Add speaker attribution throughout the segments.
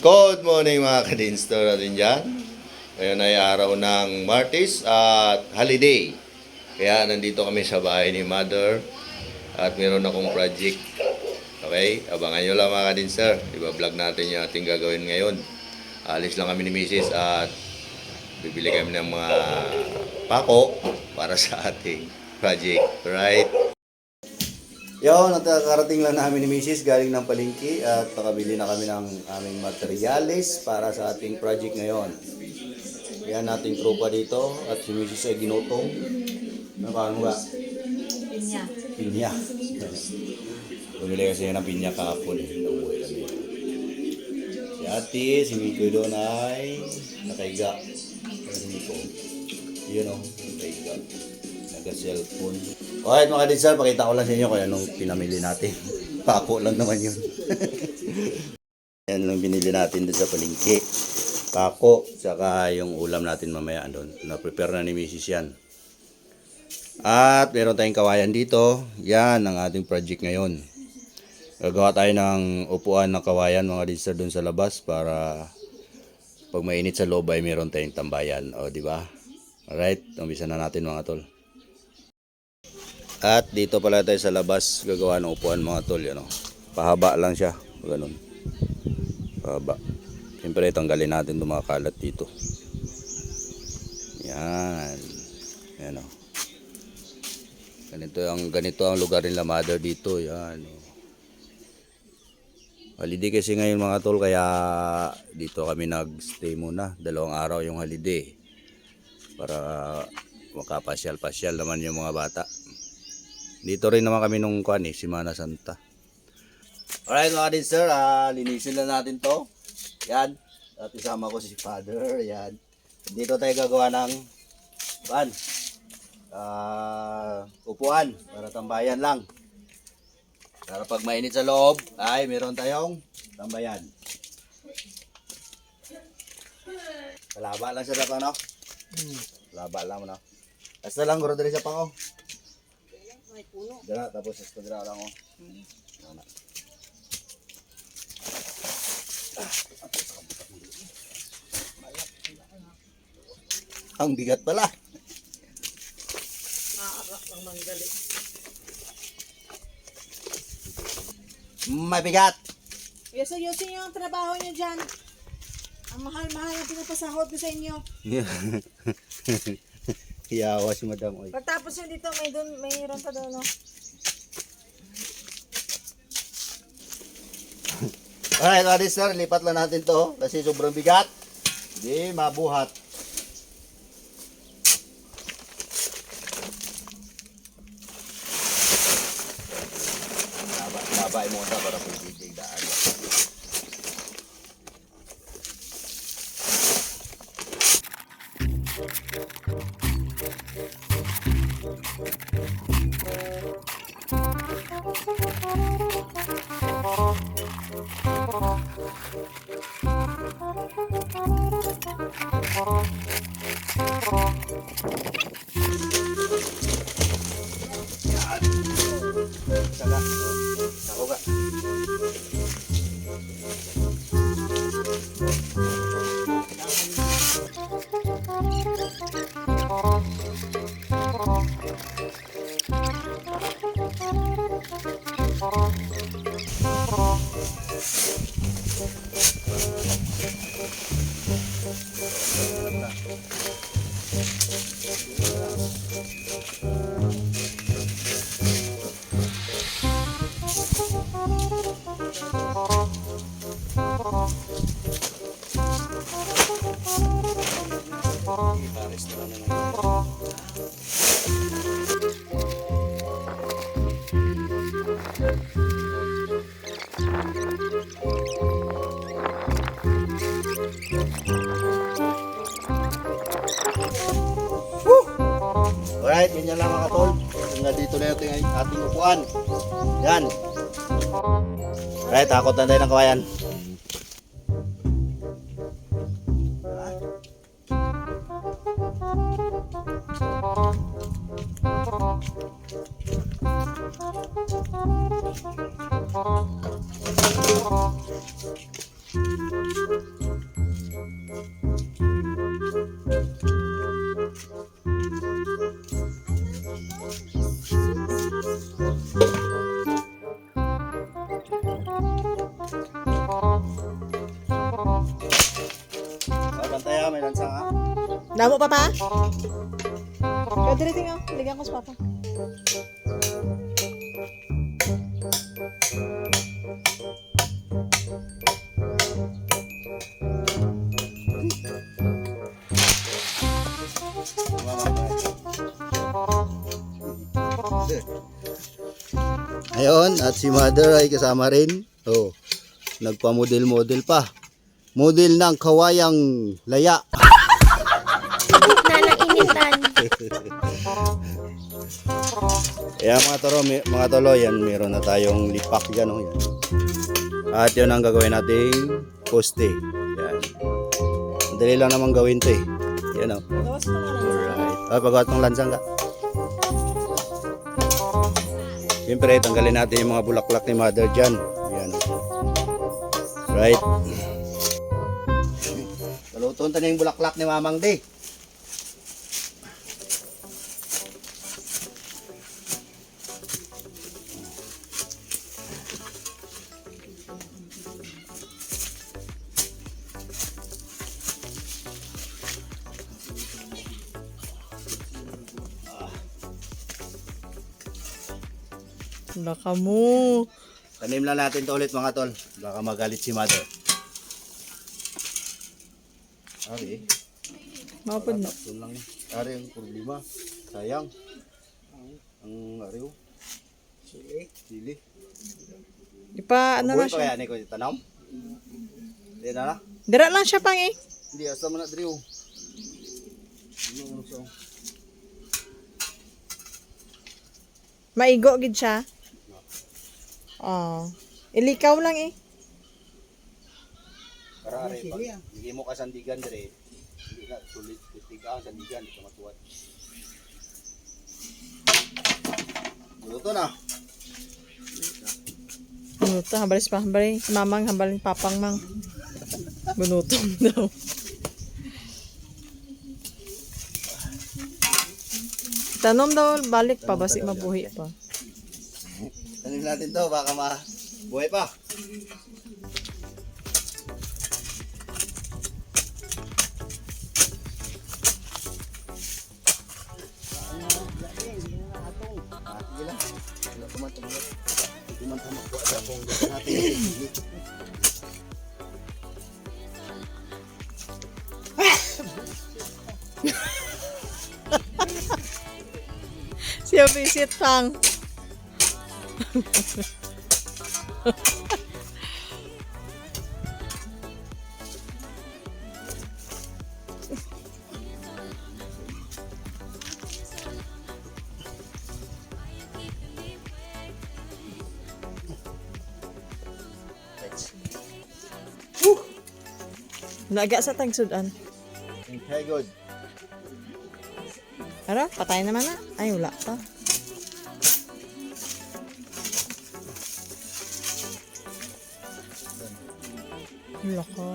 Speaker 1: Good morning mga ka-Dinster natin dyan. Ngayon ay araw ng Martes at holiday. Kaya nandito kami sa bahay ni Mother at meron akong project. Okay? Abangan nyo lang mga ka-Dinster. Iba-vlog natin yung ating gagawin ngayon. Alis lang kami ni Mrs. at bibili kami ng mga pako para sa ating project. Right? Yo, nakarating lang namin ni Mrs. galing ng palengke at nakabili na kami ng aming materyales para sa ating project ngayon. Yan ating tropa dito at si Mrs. ay ginutong. Ano pa mo ba?
Speaker 2: Pinya.
Speaker 1: Pinya. Bumili kasi ng pinya kahapon. Nauwi kami. Si ate, si Miko doon ay nakaiga. Yun o, nakaiga. Nag-cellphone. Okay mga ka-Dinster, pakita ko lang sa inyo kung anong pinamili natin. Pako lang naman yun. Yan lang binili natin doon sa palengke. Pako, saka yung ulam natin mamaya doon. Na-prepare na ni Mrs. yan. At meron tayong kawayan dito. Yan ang ating project ngayon. Gagawa tayo ng upuan ng kawayan mga ka-Dinster doon sa labas para pag mainit sa loob ay meron tayong tambayan. O, di ba? Alright, umpisa na natin mga tol. At dito pala tayo sa labas gagawa ng upuan mga tol, ano. Pahaba lang siya, ganun. Pahaba. Siyempre tanggalin natin 'tong mga kalat dito. Yan. Yan oh. Ganito ang lugar nila Mother dito, yan. Holiday kasi ngayon mga tol kaya dito kami nagstay muna, 2 araw yung holiday. Para makapasyal-pasyal naman yung mga bata. Dito rin naman kami nung Semana Santa. Alright mga ka-Dinster, linisin na natin to. Yan. At isama ko si Father. Yan. Dito tayo gagawa ng upuan para tambayan lang. Para pag mainit sa loob ay meron tayong tambayan. Kalaba lang siya dapat, no? Laba lang mo, no? Basta lang guro dali sa pango.
Speaker 2: May puno.
Speaker 1: Dala, tapos sa dala lang, oh. Ang bigat pala.
Speaker 2: Maarak lang manggali.
Speaker 1: Mabigat.
Speaker 2: Yosin yung trabaho niyo dyan. Ang mahal-mahal ang pinapasahod ko sa inyo.
Speaker 1: Hiyawa si Madam, oy.
Speaker 2: Pagtapos nyo dito, mayroon pa doon, no?
Speaker 1: Alright, mga ka-Dinster, lipat lang natin to kasi sobrang bigat. Hindi mabuhat. Labay mo na para pwede daan. Saga. Ako ka. Alright, ganyan lang mga tol. Hanggang dito na yung ating upuan. Yan. Alright, takot na tayo ng kawayan.
Speaker 3: Bantaya, may lansa nga.
Speaker 2: Damo pa pa? Kaya dito nga. Ligyan ko sa papa.
Speaker 3: Ayun, at si mother ay kasama rin. Oh, nagpa-model-model pa. Model ng kawayang laya.
Speaker 4: Na nainitan.
Speaker 3: Kaya mga tolo, yan, meron na tayong lipak dyan. Oh, yan. At yun ang gagawin nating poste. Yan. Madali lang naman gawin to eh. Yan oh.
Speaker 2: Gawas mo nga lang.
Speaker 3: Alright. Ay, pagawat ng lansang ka. Siyempre, tanggalin natin yung mga bulaklak ni mother dyan. Yan oh. Right. Paluton na yung bulaklak ni Mamang D.
Speaker 2: Baka mo.
Speaker 3: Tanim lang natin to ulit mga tol. Baka magalit si mother. Okay.
Speaker 2: Mapod na.
Speaker 3: Ito lang eh. Ari ang problema. Sayang. Ang ariw. Sili.
Speaker 2: Ipa, ano na
Speaker 3: Buhay pa
Speaker 2: siya?
Speaker 3: kaya ni ko tanam? Hindi na na?
Speaker 2: Dira lang siya pang eh.
Speaker 3: Hindi, asa mo na driw. Ano so?
Speaker 2: Maigo gid siya. Oh. Ilikaw lang eh.
Speaker 3: Para ari pag hindi mo kasandigan dire. Hindi na sulit titigaan sandigan di ka matuwad. Luto na.
Speaker 2: Bunuto, hambalis pa, hambalin. Si mamang, hambalin papang mang. Bunutom daw. Tanom daw, balik pa, basi mabuhi pa.
Speaker 3: Tanim natin to baka buhay pa.
Speaker 2: Siya visit pang. Naga sa tagsudan.
Speaker 3: Okay, good.
Speaker 2: Pero, patay naman na. Ay, wala pa. Wala ka.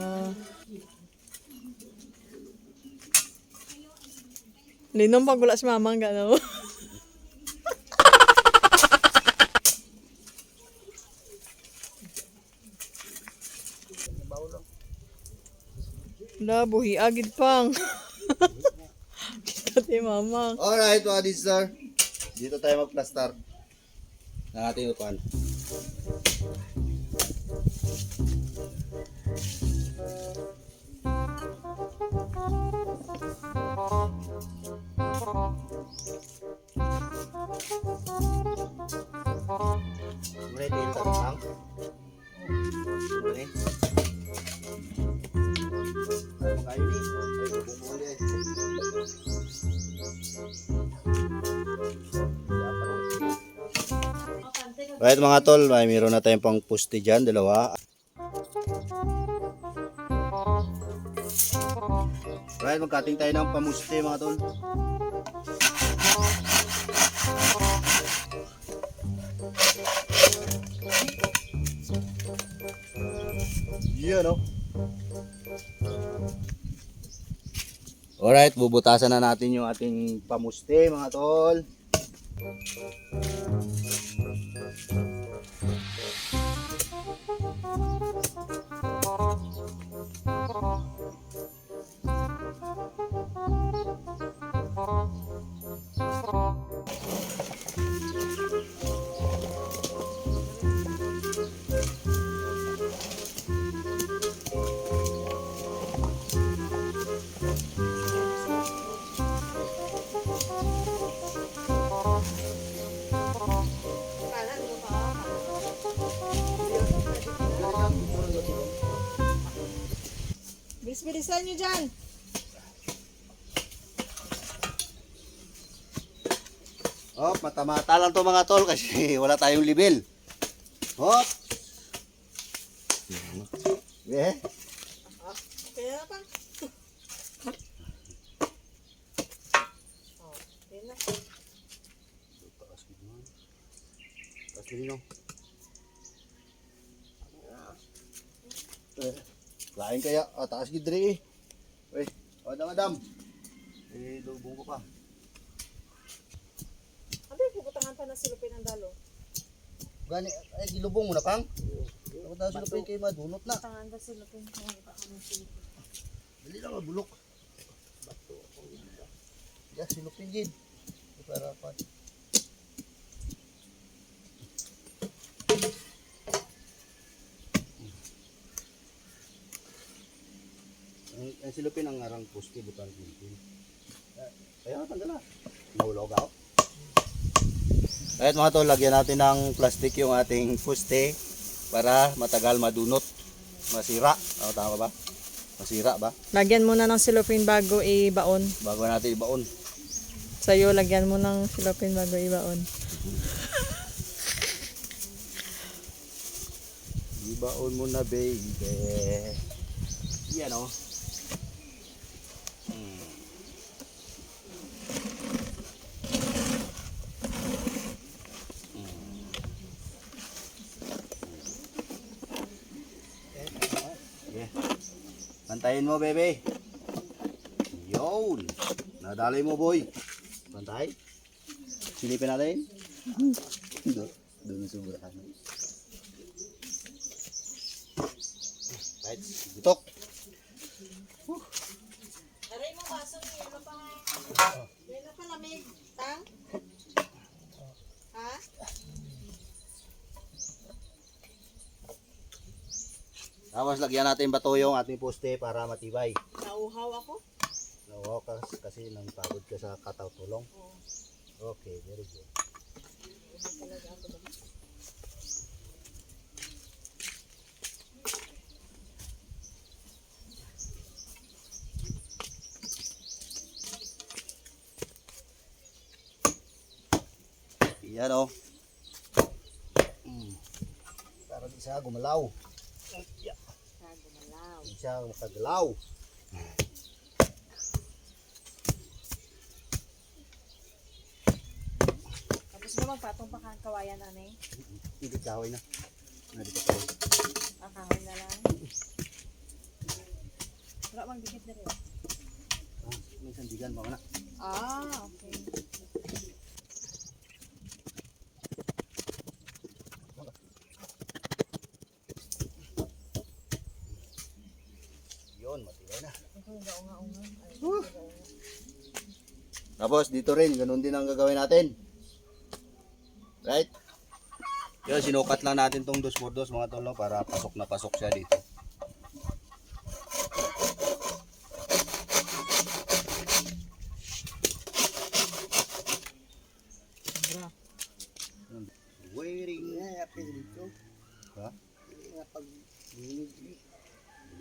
Speaker 2: Linom pag wala si mamang gano'n. Wala, buhi agid pang. Pati mamang.
Speaker 3: Alright mga dister. Dito tayo mag-plaster. Ng ating upuan. Mulai din sa utang. Mulai. Kayo ni. Ay, bumuli. Right mga tol, may meron na tayong pang puste dyan, dalawa. Right, magkating tayo ng pamuste mga tol. Yan o. Alright, bubutasan na natin yung ating pamuste mga tol.
Speaker 2: Kanan mo pa. Bilis-bilisan nyo dyan.
Speaker 3: Hop, mata-mata lang to mga tol kasi wala tayong libel. Hop. Yeah.
Speaker 2: Okay na pa. Oh, okay na.
Speaker 3: Taas din no. Lain kaya, taas gidri eh. Uy, madam. Lubong ko pa.
Speaker 2: Abi, puputangan pa na silupin ang dalo.
Speaker 3: Gani, gilubong mo na pang. Ako tayo silupin kayo madunot na.
Speaker 2: Putangan pa silupin. Silupin.
Speaker 3: Dali lang bulok. Ya, silupin gid. Para pa. Ang silupin ang ngarang poste bukan silupin. Kaya tanggal na. Mahulog ako. Ayun mga tol, lagyan natin ng plastic yung ating poste para matagal madunot. Masira. Tama ba? Masira ba?
Speaker 2: Lagyan muna ng silupin bago ibaon.
Speaker 3: Bago natin ibaon.
Speaker 2: Sa'yo, lagyan mo ng silupin bago ibaon.
Speaker 3: Ibaon mo na baby. Yan o. Pantayin mo, bebe. Yun. Nadalay mo, boy. Pantay. Silipin natin. Doon sobrahan. Right. Butok.
Speaker 2: Aray mo baso ni ano pa? Ano pa lamig? Tang? Ha?
Speaker 3: Tapos lagyan natin bato yung ating poste para matibay.
Speaker 2: Nauhaw ako?
Speaker 3: No, kasi nang pagod ka sa kataw tulong. Okay, very good. Yan o. Para di siya gumalaw. Di siya makagalaw.
Speaker 2: Tapos naman patong pa kang kawayan anay.
Speaker 3: Hindi kahoy na. Dito kahoy.
Speaker 2: Kahoy na lang. Wala mang dikit na rin.
Speaker 3: May sandigan ba na?
Speaker 2: Okay. Yun, matibay na. Tapos dito rin, ganun din ang gagawin natin. Right? Yun, sinukat lang natin tong 2x2 mga tolo para pasok na pasok siya dito. Waiting na dito. Ha? Pag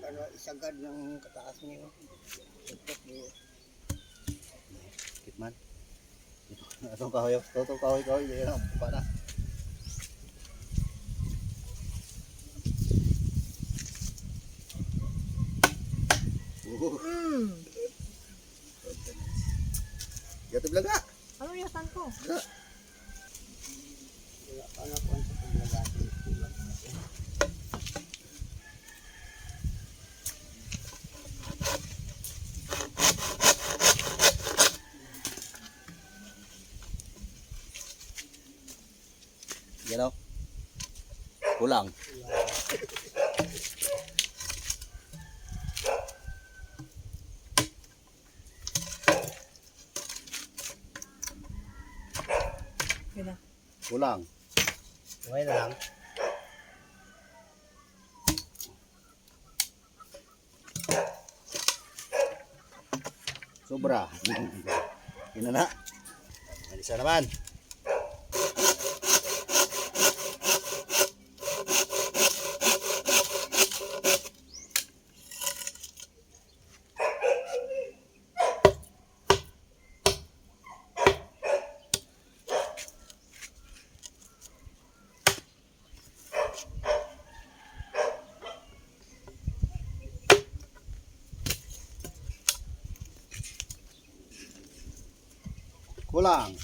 Speaker 2: ano, isagad ng kataas niyo. Kitman. Itong kahoy, itong kahoy, yan ang buka na. Gato blaga. Ano yasan ko? Kulang. Kulang.
Speaker 3: Okay na lang.
Speaker 2: Sobra.
Speaker 3: Yun na. Alisa naman.
Speaker 2: Kulang.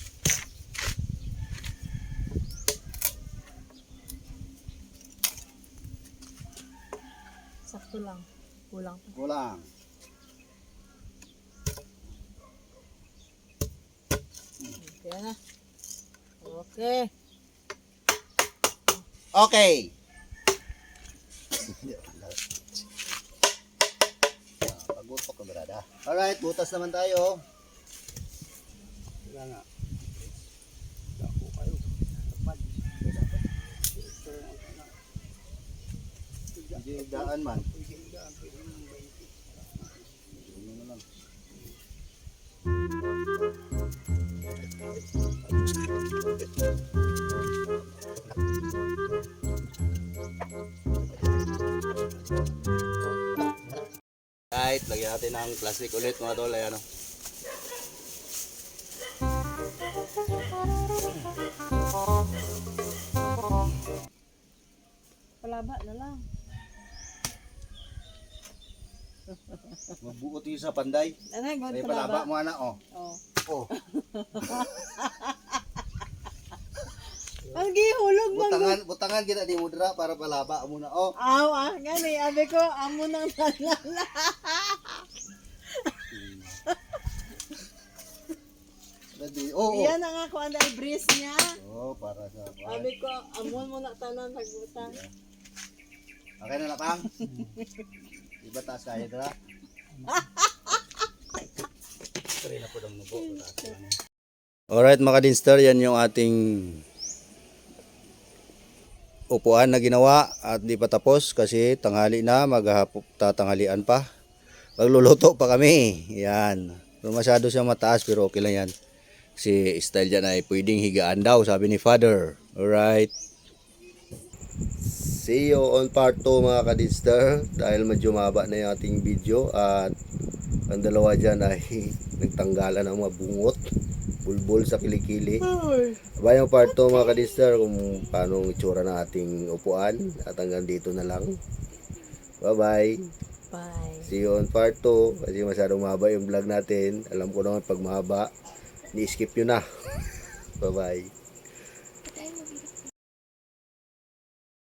Speaker 5: Sakto lang. Kulang pa.
Speaker 2: Kulang.
Speaker 5: Kaya na. Okay.
Speaker 2: Okay. Pagutok ka brada. Alright, butas naman tayo. Wala nga. Hindi daan man.
Speaker 3: Right, lagyan natin ng plastic ulit mga tol. Ayan o.
Speaker 5: Palaba na lang.
Speaker 2: Magbuot yung sa panday.
Speaker 5: Anay, God,
Speaker 2: Ay
Speaker 5: palaba.
Speaker 2: palaba mo na oh.
Speaker 5: Oh.
Speaker 2: Oh.
Speaker 5: Ang gihulog man.
Speaker 2: Butangan kita di mudra para palaba mo na oh.
Speaker 5: Aw, gani. Abi ko, amo nang nalala.
Speaker 2: Ready. Oh.
Speaker 5: Iyan na nga ko ang breeze niya.
Speaker 2: Oh, para sa
Speaker 5: Abi ko, amon mo na tanan nagbutang.
Speaker 2: Okay na lapang. Iba taas kaya dra. Try na po dong nubo.
Speaker 3: Alright mga Dinster, yan yung ating upuan na ginawa at di pa tapos kasi tanghali na, magtatanghalian pa. Magluluto pa kami. Yan. So, masyado siya mataas pero okay lang yan. Kasi style dyan ay pwedeng higaan daw, sabi ni Father. Alright. See you on part 2 mga ka-Dinster. Dahil medyo mahaba na yung ating video at ang dalawa dyan ay nagtanggalan ng mga bungot. Bulbul sa kilikili. Bayang part 2 mga ka-Dinster kung paano ang itsura ng ating upuan. At hanggang dito na lang. Bye-bye.
Speaker 5: Bye.
Speaker 3: See you on part 2. Kasi masyadong mahaba yung vlog natin. Alam ko naman pag mahaba, ni-skip nyo na. Bye-bye.